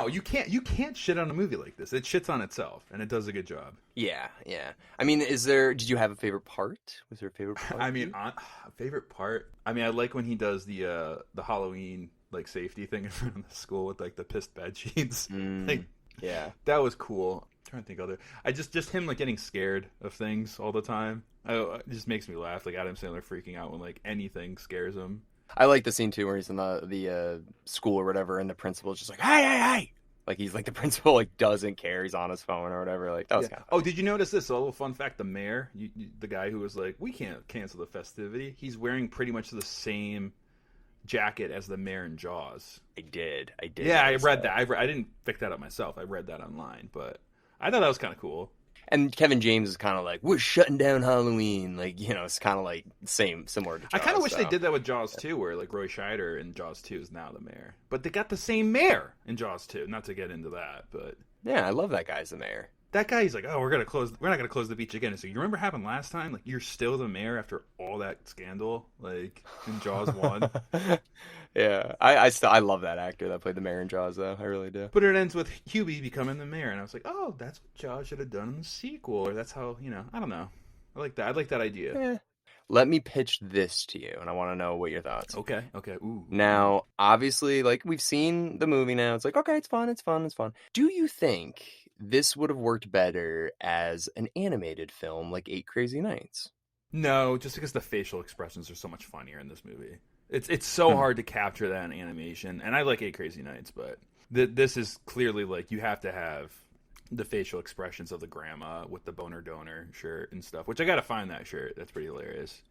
Oh, you can't shit on a movie like this. It shits on itself, and it does a good job. Yeah, yeah. I mean, did you have a favorite part? Was there a favorite part I for mean, you? favorite part. I mean, I like when he does the Halloween like safety thing in front of the school with like the pissed bed sheets. Like Mm, yeah. that was cool. I'm trying to think other. I just him like getting scared of things all the time. It just makes me laugh. Like Adam Sandler freaking out when like anything scares him. I like the scene too where he's in the school or whatever, and the principal's just like, "Hey, hey, hey!" Like he's like the principal like doesn't care. He's on his phone or whatever. Like that Yeah. was kind of Oh, funny. did you notice this? A little fun fact: the mayor, the guy who was like, "We can't cancel the festivity." He's wearing pretty much the same jacket as the mayor in Jaws. I did Yeah, I notice read that. that. I didn't pick that up myself. I read that online, but I thought that was kind of cool. And Kevin James is kind of like, "We're shutting down Halloween." Like it's kind of like similar to I kind of Jaws. wish they So did that with Jaws 2, where like Roy Scheider in Jaws 2 is now the mayor, but they got the same mayor in Jaws 2. Not to get into that, but yeah, I love that guy as the mayor. that guy, he's like, "Oh, we're not gonna close the beach again." So you remember what happened last time? Like you're still the mayor after all that scandal, like in Jaws 1. Yeah, I love that actor that played the mayor in Jaws though. I really do. But it ends with Hubie becoming the mayor, and I was like, "Oh, that's what Jaws should have done in the sequel," or that's how I don't know. I like that. I like that idea. Eh. Let me pitch this to you, and I want to know what your thoughts. Okay. Okay. Ooh. Ooh. Now, obviously, like we've seen the movie now, it's like okay, it's fun, it's fun, it's fun. Do you think this would have worked better as an animated film like Eight Crazy Nights? No, just because the facial expressions are so much funnier in this movie. It's so Hmm. hard to capture that in animation, and I like Eight Crazy Nights, but this is clearly like you have to have the facial expressions of the grandma with the boner donor shirt and stuff. Which I gotta find that shirt. That's pretty hilarious.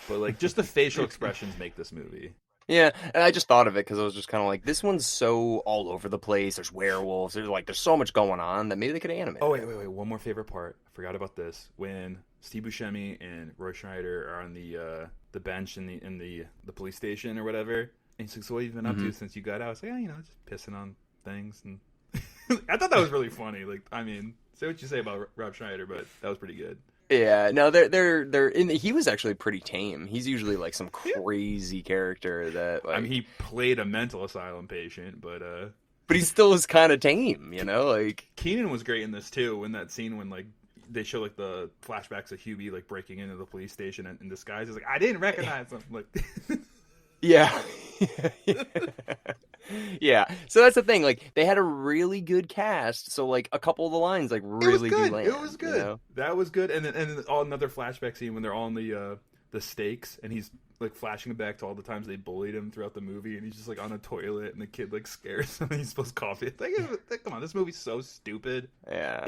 But like, just the facial expressions make this movie. Yeah, and I just thought of it because I was just kind of like, this one's so all over the place. There's werewolves. There's so much going on that maybe they could animate Oh it. wait. One more favorite part. I forgot about this. When Steve Buscemi and Roy Schneider are on the bench in the police station or whatever, and he's like, "So what have you been up Hmm. to since you got out?" I was like, "Yeah, just pissing on things." And I thought that was really funny. Like, I mean, say what you say about Rob Schneider, but that was pretty good. Yeah, no, they're in. He was actually pretty tame. He's usually like some Yeah. crazy character that I mean, like, he played a mental asylum patient, but but he still is kind of tame, like. Keenan was great in this too. When that scene when like they show like the flashbacks of Hubie like breaking into the police station in disguise. He's like, "I didn't recognize him." Like, Yeah. Yeah. So that's the thing. Like they had a really good cast. So like a couple of the lines like it was really do good. land. It was good. That was good. And then all another flashback scene when they're all in the stakes and he's like flashing back to all the times they bullied him throughout the movie and he's just like on a toilet and the kid like scares him and he spills coffee. It's like, come on, this movie's so stupid. Yeah.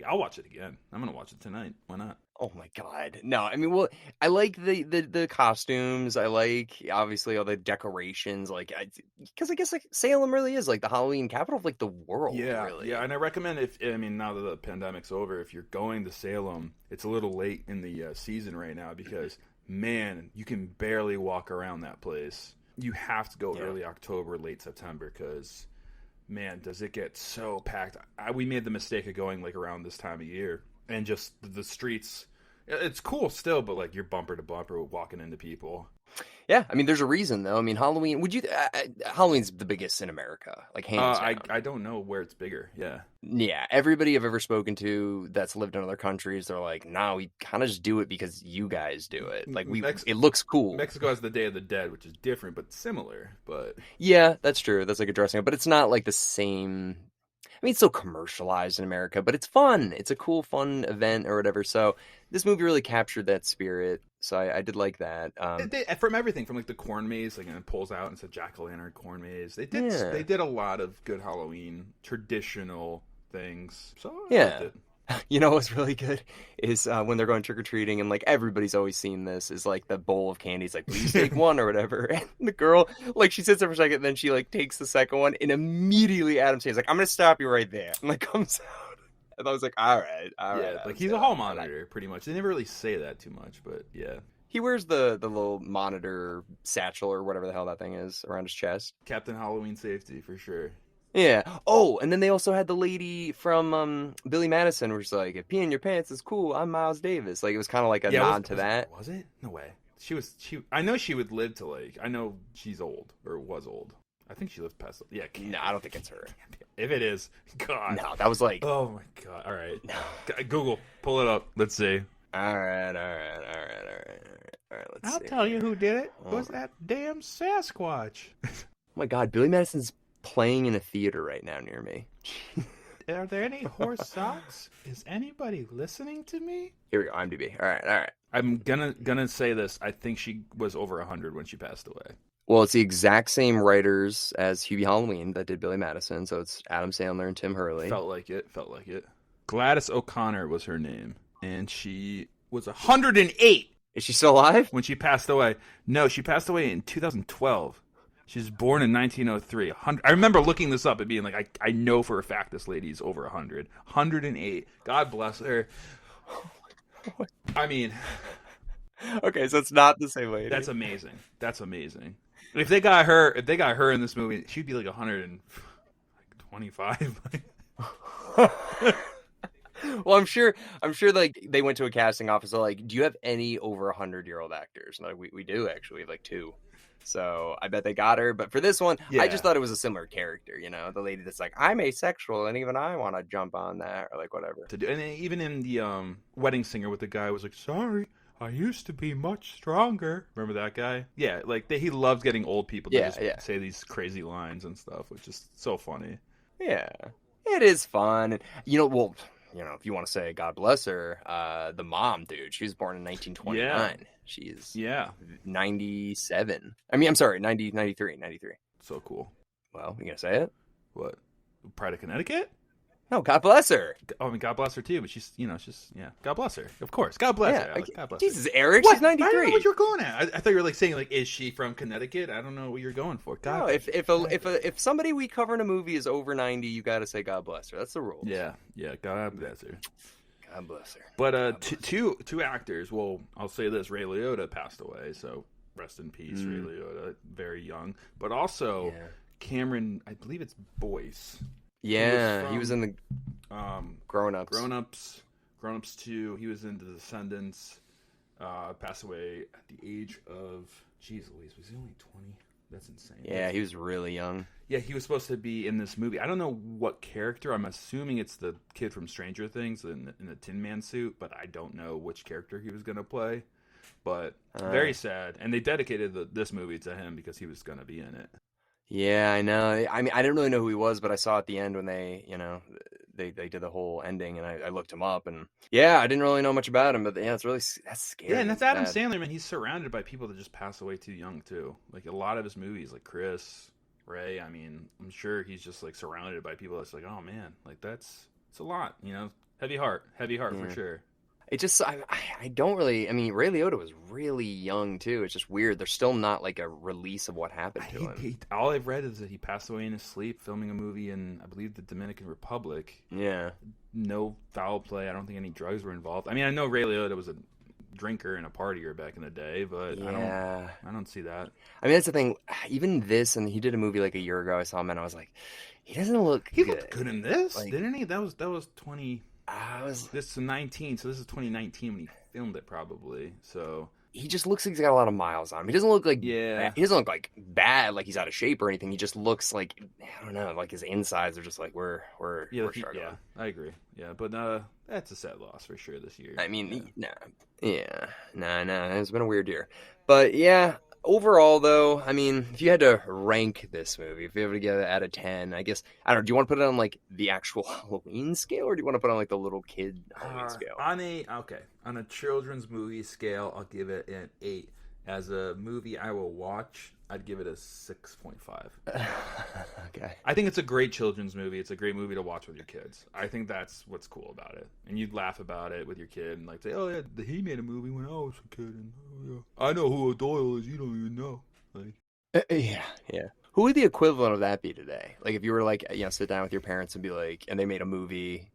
I'll watch it again. I'm gonna watch it tonight. Why not? Oh my God. No, I mean, well, I like the costumes. I like obviously all the decorations. Like, because I guess like Salem really is like the Halloween capital of like the world. Yeah, Really. yeah, and I recommend now that the pandemic's over, if you're going to Salem, it's a little late in the season right now because man, you can barely walk around that place. You have to go Yeah. early October, late September, because man, does it get so packed. We made the mistake of going like around this time of year, and just the streets. It's cool still, but like you're bumper to bumper walking into people. Yeah. I mean, there's a reason though. I mean, Halloween. Halloween's the biggest in America, like hands down. I don't know where it's bigger. Yeah. Yeah, everybody I've ever spoken to that's lived in other countries, they're like, "Nah, we kind of just do it because you guys do it. Like it looks cool." Mexico has the Day of the Dead, which is different but similar. But Yeah, that's true. That's like a dressing up, but it's not like the same. I mean, it's still commercialized in America, but it's fun. It's a cool, fun event or whatever. So this movie really captured that spirit. So I did like that. from everything from like the corn maze, like and it pulls out and said jack o' lantern corn maze. Yeah. They did a lot of good Halloween traditional things. So I Yeah. liked it. You know what's really good is when they're going trick or treating, and like everybody's always seen this is like the bowl of candy. It's like, please take one or whatever. And the girl, like, she sits there for a second, and then she like takes the second one, and immediately Adam Sandler's like, I'm gonna stop you right there, and like comes out. And I was like, all right, Yeah, Adam like he's a Sandler, hall I like monitor, pretty much. They never really say that too much, but yeah. He wears the little monitor satchel or whatever the hell that thing is around his chest. Captain Halloween safety for sure. Yeah. Oh, and then they also had the lady from Billy Madison, where she's like, "If peeing your pants is cool, I'm Miles Davis." Like it was kind of like a nod to that. Was it? No way. She. I know she would live to like. I know she's old or was old. I think she lives past. Yeah, No, I don't think it's her. if it is, God. No, that was like. Oh my God! All right, No. Google, pull it up. Let's see. All right. Let's I'll see. tell you who did it. It Oh. was that damn Sasquatch. Oh my God, Billy Madison's playing in a theater right now near me. Are there any horse socks? Is anybody listening to me? Here we go, IMDb. All right. I'm gonna say this. I think she was over 100 when she passed away. Well, it's the exact same writers as Hubie Halloween that did Billy Madison, so it's Adam Sandler and Tim Hurley. Felt like it. Gladys O'Connor was her name, and she was 108 Is she still alive? when she passed away. No, she passed away in 2012. She was born in 1903. I remember looking this up and being like, I know for a fact this lady's over 100. 108. God bless her. I mean, Okay, so it's not the same lady. that's amazing. If they got her in this movie, she'd be like 125. Well, I'm sure like they went to a casting office. So like, do you have any over 100-year-old actors? And like, we do actually. We have like 2. So I bet they got her. But for this one, I just thought it was a similar character. You know, the lady that's like, I'm asexual, and even I want to jump on that, or like whatever. And even in the Wedding Singer with the guy who was like, sorry, I used to be much stronger. Remember that guy? Yeah, like he loves getting old people to say these crazy lines and stuff, which is so funny. Yeah, it is fun. And, if you want to say God bless her, the mom, dude, she was born in 1929. Yeah. She's 97. I'm sorry, 93. So cool. Well, you gonna say it? What? Pride of Connecticut? No, God bless her. I mean, God bless her too, but she's God bless her. Of course. God bless her. God bless Jesus, her. Eric, she's 93. I don't know what you're going at. I thought you were like saying, like, is she from Connecticut? I don't know what you're going for. God. No, if somebody we cover in a movie is over 90, you got to say God bless her. That's the rule. Yeah, God bless her. God bless her. But two actors. Well, I'll say this: Ray Liotta passed away, so rest in peace, Ray Liotta. Very young, but also Cameron. I believe it's Boyce. Yeah, he was in the Grown Ups. Grown Ups 2. He was in The Descendants. Passed away at the age of, jeez Louise, was he only 20? That's insane. Yeah, he was really young. Yeah, he was supposed to be in this movie. I don't know what character. I'm assuming it's the kid from Stranger Things in the Tin Man suit, but I don't know which character he was going to play. But very sad. And they dedicated this movie to him because he was going to be in it. Yeah, I know. I mean, I didn't really know who he was, but I saw at the end when they did the whole ending, and I looked him up, and I didn't really know much about him, but that's scary. Yeah, and that's Adam Sandler, man. He's surrounded by people that just pass away too young too. Like a lot of his movies, like Chris, Ray. I mean, I'm sure he's just like surrounded by people that's like, oh man, like it's a lot, heavy heart for sure. It just, I don't really, I mean, Ray Liotta was really young, too. It's just weird. There's still not, like, a release of what happened to him. All I've read is that he passed away in his sleep filming a movie in, I believe, the Dominican Republic. Yeah. No foul play. I don't think any drugs were involved. I mean, I know Ray Liotta was a drinker and a partier back in the day, but I don't see that. I mean, that's the thing. Even this, and he did a movie, like, a year ago. I saw him, and I was like, he doesn't look good. He looked good in this, like, didn't he? That was 20... this is 19, so this is 2019 when he filmed it, probably. So he just looks like he's got a lot of miles on him. He doesn't look like he doesn't look like bad, like he's out of shape or anything. He just looks like, I don't know, like his insides are just like we're struggling. Yeah, I agree. Yeah, but that's a sad loss for sure this year. I mean, it's been a weird year, but yeah. Overall, though, I mean, if you had to rank this movie, if you had to give it out of 10, I guess, I don't know, do you want to put it on, like, the actual Halloween scale, or do you want to put it on, like, the little kid Halloween scale? On a children's movie scale, I'll give it an 8. As a movie I will watch, I'd give it a 6.5. Okay. I think it's a great children's movie. It's a great movie to watch with your kids. I think that's what's cool about it. And you'd laugh about it with your kid and like say, oh yeah, he made a movie when I was a kid. And I know who Doyle is. You don't even know. Like, yeah. Who would the equivalent of that be today? Like if you were like, sit down with your parents and be like, and they made a movie,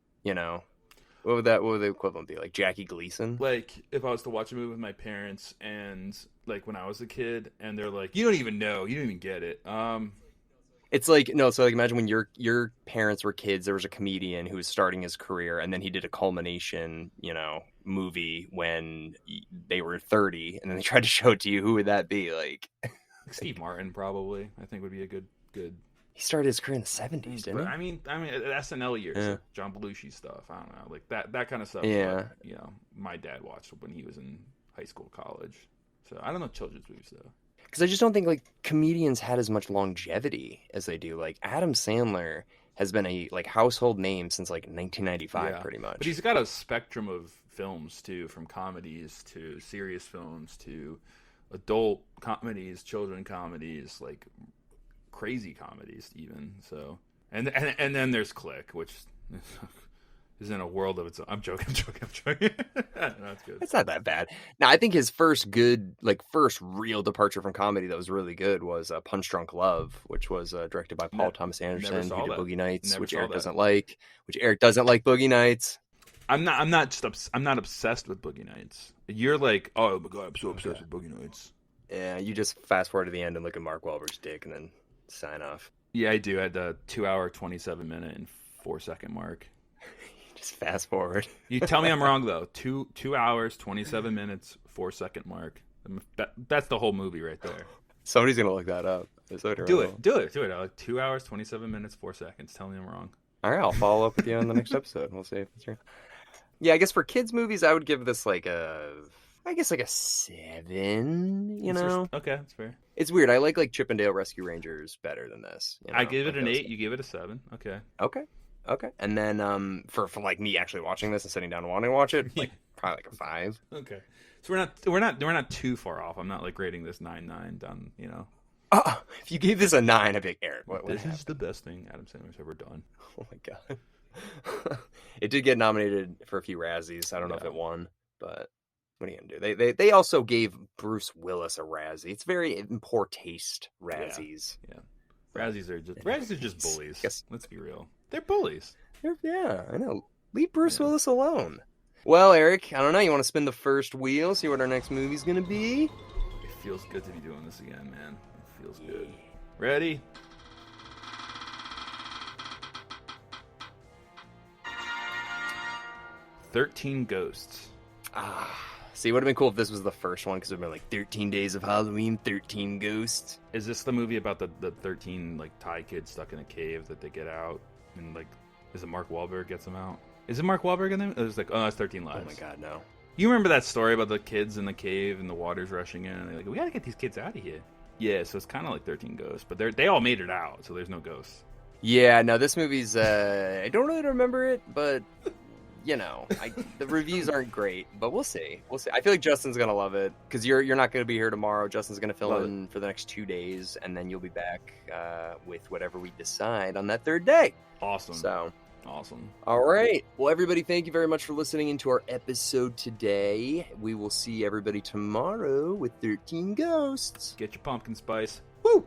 what would the equivalent be? Like Jackie Gleason? Like if I was to watch a movie with my parents and like when I was a kid and they're like, you don't even know, you don't even get it. It's like, no, so like imagine when your parents were kids, there was a comedian who was starting his career and then he did a culmination, movie when they were 30 and then they tried to show it to you. Who would that be? Like Steve Martin probably, I think would be a good good. He started his career in the 70s, didn't But he? I mean, SNL years, Yeah. like John Belushi stuff. I don't know, like that kind of stuff. Yeah. Like, you know, my dad watched when he was in high school, college. So I don't know children's movies though. Because I just don't think like comedians had as much longevity as they do. Like Adam Sandler has been a like household name since like 1995, Yeah. pretty much. But he's got a spectrum of films too, from comedies to serious films to adult comedies, children comedies, like crazy comedies even. So and then there's Click, which is in a world of its own. I'm joking. No, that's good. It's not that bad. Now, I think his first real departure from comedy that was really good was Punch Drunk Love, which was directed by Paul Thomas Anderson, saw who did that. Boogie Nights, Never which saw Eric that. doesn't like. Which Eric doesn't like Boogie Nights. I'm not obsessed with Boogie Nights. You're like, oh my god, I'm so obsessed with Boogie Nights. Yeah, you just fast forward to the end and look at Mark Wahlberg's dick and then sign off. Yeah, I do. At the 2 hour, 27 minute, and 4 second mark. Just fast forward. You tell me I'm wrong though. 2 hours, 27 minutes, 4 second mark. That's the whole movie right there. Somebody's gonna look that up. Do it. Like 2 hours, 27 minutes, 4 seconds. Tell me I'm wrong. All right, I'll follow up with you on the next episode. We'll see if it's true. Yeah, I guess for kids movies, I would give this like a 7. You know, Okay, that's fair. it's weird. I like Chip and Dale Rescue Rangers better than this. You know? I give it Like an those 8. You give it a 7. Okay. Okay. And then for like me actually watching this and sitting down and wanting to watch it, like probably like a 5. Okay. So we're not too far off. I'm not like rating this 9/9 done. You know. If you gave this a 9, I'd be like, Eric, what This happened? is the best thing Adam Sandler's ever done. Oh my god. It did get nominated for a few Razzies. I don't know if Yeah. it won, but what are you gonna do? They also gave Bruce Willis a Razzie. It's very in poor taste Razzies. Yeah. Razzies are just bullies. Guess- Let's be real. They're bullies. Yeah, I know. Leave Bruce Willis alone. Well, Eric, I don't know. You want to spin the first wheel, see what our next movie's gonna be? It feels good to be doing this again, man. It feels good. Ready? "13 Ghosts." See, it would have been cool if this was the first one, because it would have been like 13 Days of Halloween, 13 Ghosts. Is this the movie about the 13 like Thai kids stuck in a cave that they get out and like is it Mark Wahlberg gets them out? Is it Mark Wahlberg in them? It's like, oh, that's 13 Lives. Oh my god, no. You remember that story about the kids in the cave and the water's rushing in and they're like, we gotta get these kids out of here. Yeah, so it's kind of like 13 Ghosts, but they all made it out, so there's no ghosts. Yeah, no, this movie's, I don't really remember it, but, you know, the reviews aren't great, but we'll see. I feel like Justin's going to love it, because you're not going to be here tomorrow. Justin's going to fill Love in for the next 2 days, and then you'll be back with whatever we decide on that third day. Awesome. So, Awesome. all right. Well, everybody, thank you very much for listening into our episode today. We will see everybody tomorrow with 13 Ghosts. Get your pumpkin spice. Woo!